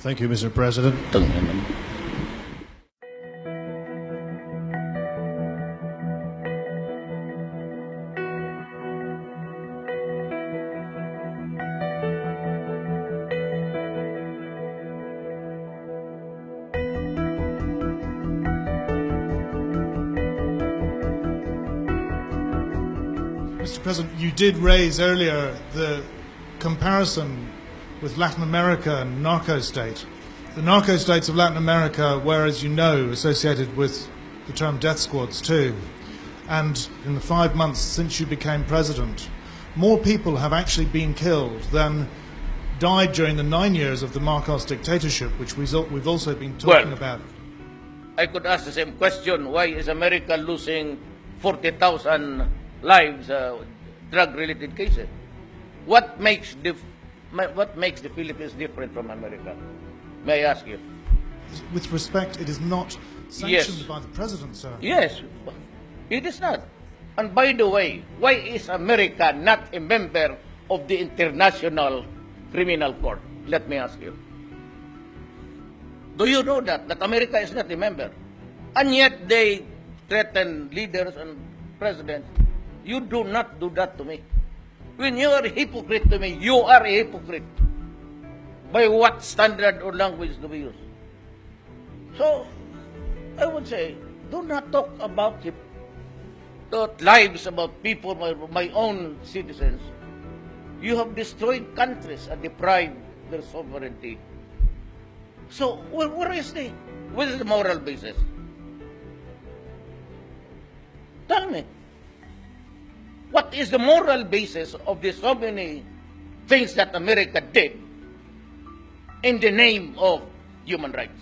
Thank you, Mr. President. Mr. President, you did raise earlier the comparison with Latin America and narco-state. The narco-states of Latin America were, as you know, associated with the term death squads too. And in the 5 months since you became president, more people have actually been killed than died during the 9 years of the Marcos dictatorship, which we've also been talking about. I could ask the same question. Why is America losing 40,000 lives, drug-related cases? What makes the Philippines different from America? May I ask you? With respect, it is not sanctioned by the president, sir. Yes, it is not. And by the way, why is America not a member of the International Criminal Court? Let me ask you. Do you know that America is not a member? And yet they threaten leaders and presidents. You do not do that to me. When you are a hypocrite to me, you are a hypocrite. By what standard or language do we use? So, I would say, do not talk about lives, about people, my own citizens. You have destroyed countries and deprived their sovereignty. So, where is the moral basis? Tell me. What is the moral basis of the so many things that America did in the name of human rights?